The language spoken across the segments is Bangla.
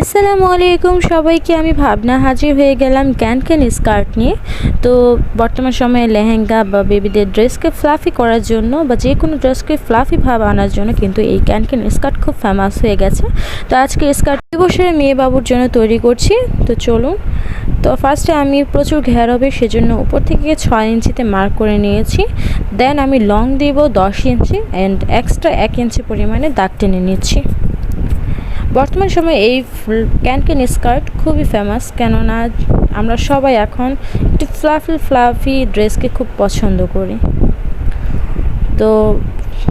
আসসালামুআলাইকুম সবাইকে। আমি ভাবনা হাজির হয়ে গেলাম ক্যানক্যান স্কার্ট নিয়ে। তো বর্তমান সময়ে লেহেঙ্গা বা বেবিদের ড্রেসকে ফ্লাফি করার জন্য বা যে কোনো ড্রেসকে ফ্লাফি ভাব আনার জন্য কিন্তু এই ক্যানক্যান স্কার্ট খুব ফেমাস হয়ে গেছে। তো আজকে স্কার্ট বছরে মেয়ে বাবুর জন্য তৈরি করছি। তো চলুন। তো ফার্স্টে আমি প্রচুর ঘের হবে সেজন্য উপর থেকে 6 ইঞ্চিতে মার্ক করে নিয়েছি। দেন আমি লং দিব 10 ইঞ্চি অ্যান্ড এক্সট্রা 1 ইঞ্চি পরিমাণে দাগ টেনে নিচ্ছি। বর্তমান সময়ে এই ক্যানক্যান স্কার্ট খুবই ফেমাস, কেননা আমরা সবাই এখন একটু ফ্লাফি ড্রেসকে খুব পছন্দ করি। তো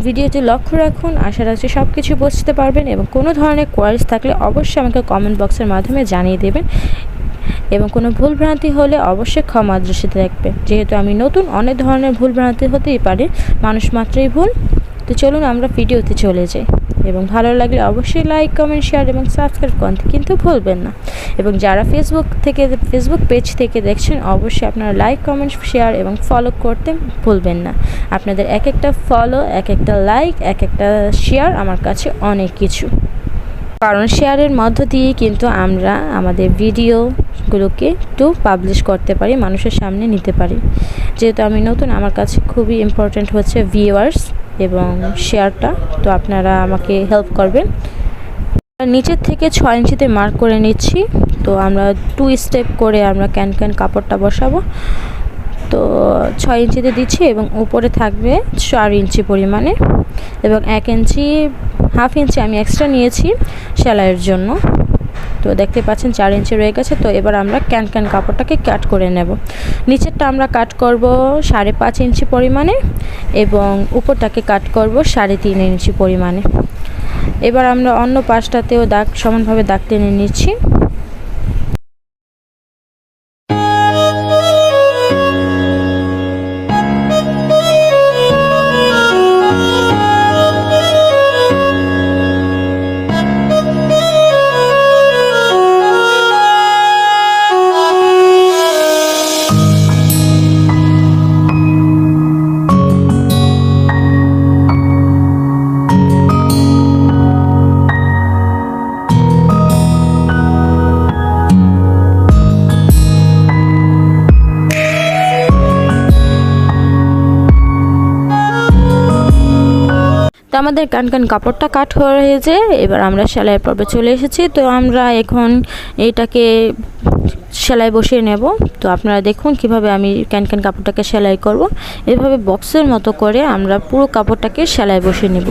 ভিডিওটি লক্ষ্য রাখুন, আশা রাখছি সব কিছু বুঝতে পারবেন এবং কোনো ধরনের কোয়ারিজ থাকলে অবশ্যই আমাকে কমেন্ট বক্সের মাধ্যমে জানিয়ে দেবেন এবং কোনো ভুলভ্রান্তি হলে অবশ্যই ক্ষমা দৃষ্টিতে রাখবেন। যেহেতু আমি নতুন, অনেক ধরনের ভুলভ্রান্তি হতেই পারে, মানুষ মাত্রই ভুল। তো চলুন আমরা ভিডিওতে চলে যাই এবং ভালো লাগলে অবশ্যই লাইক, কমেন্ট, শেয়ার এবং সাবস্ক্রাইব করতে কিন্তু ভুলবেন না। এবং যারা ফেসবুক পেজ থেকে দেখছেন অবশ্যই আপনারা লাইক, কমেন্ট, শেয়ার এবং ফলো করতে ভুলবেন না। আপনাদের এক একটা ফলো, এক একটা লাইক, এক একটা শেয়ার আমার কাছে অনেক কিছু, কারণ শেয়ারের মধ্য দিয়ে কিন্তু আমরা আমাদের ভিডিওগুলোকে একটু পাবলিশ করতে পারি, মানুষের সামনে নিতে পারি। যেহেতু আমি নতুন, আমার কাছে খুবই ইম্পর্ট্যান্ট হচ্ছে ভিউয়ার্স এবং শেয়ারটা। তো আপনারা আমাকে হেল্প করবেন। নিচের থেকে 6 ইঞ্চিতে মার্ক করে নিচ্ছি। তো আমরা 2 স্টেপ করে আমরা ক্যানক্যান কাপড়টা বসাবো। তো 6 ইঞ্চিতে দিচ্ছি এবং উপরে থাকবে 4 ইঞ্চি পরিমাণে এবং 1 ইঞ্চি হাফ ইঞ্চি আমি এক্সট্রা নিয়েছি সেলাইয়ের জন্য। তো দেখতে পাচ্ছেন 4 ইঞ্চি রয়ে গেছে। তো এবার আমরা ক্যানক্যান কাপড়টাকে কাট করে নেব। নিচেরটা আমরা কাট করব 5.5 ইঞ্চি পরিমাণে এবং উপরটাকে কাট করব 3.5 ইঞ্চি পরিমাণে। এবার আমরা অন্য পাশটাতেও সমানভাবে দাগ টেনে নিচ্ছি। তো আমাদের ক্যানক্যান কাপড়টা কাট হয়েছে। এবার আমরা সেলাই পর্বে চলে এসেছি। তো আমরা এখন এটাকে সেলাই বসিয়ে নেব। তো আপনারা দেখুন কিভাবে আমি ক্যানক্যান কাপড়টাকে সেলাই করব। এভাবে বক্সের মতো করে আমরা পুরো কাপড়টাকে সেলাই বসিয়ে নেব।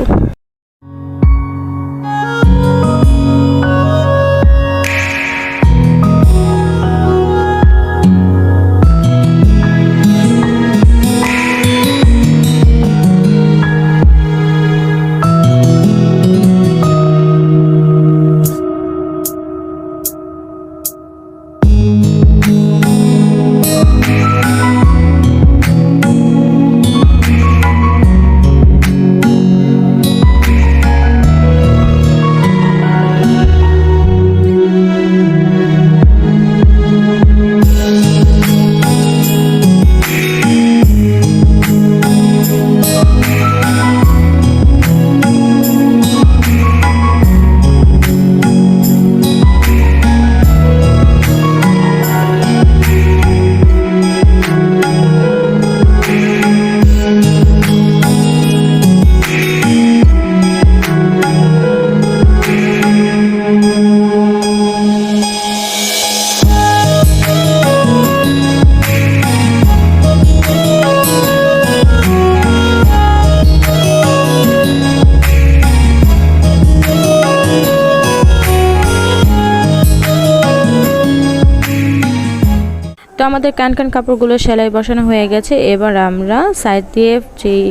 তো আমাদের ক্যানক্যান কাপড়গুলো সেলাই বসানো হয়ে গেছে। এবার আমরা সাইড দিয়ে যেই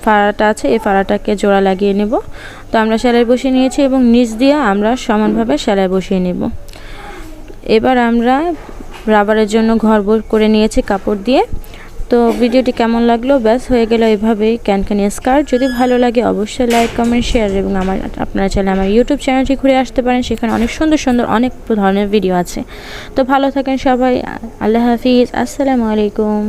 ফাড়াটা আছে এই ফাড়াটাকে জোড়া লাগিয়ে নেব। তো আমরা সেলাই বসিয়ে নিয়েছি এবং নিচ দিয়ে আমরা সমানভাবে সেলাই বসিয়ে নেব। এবার আমরা রাবারের জন্য ঘর করে নিয়েছি কাপড় দিয়ে। তো ভিডিওটি কেমন লাগলো? ব্যাস হয়ে গেল এভাবেই ক্যানক্যান স্কার্ট। যদি ভালো লাগে অবশ্যই লাইক, কমেন্ট, শেয়ার এবং আপনারা চাইলে আমার ইউটিউব চ্যানেলটি ঘুরে আসতে পারেন। সেখানে অনেক সুন্দর সুন্দর অনেক ধরনের ভিডিও আছে। তো ভালো থাকেন সবাই। আল্লাহ হাফিজ। আসসালামু আলাইকুম।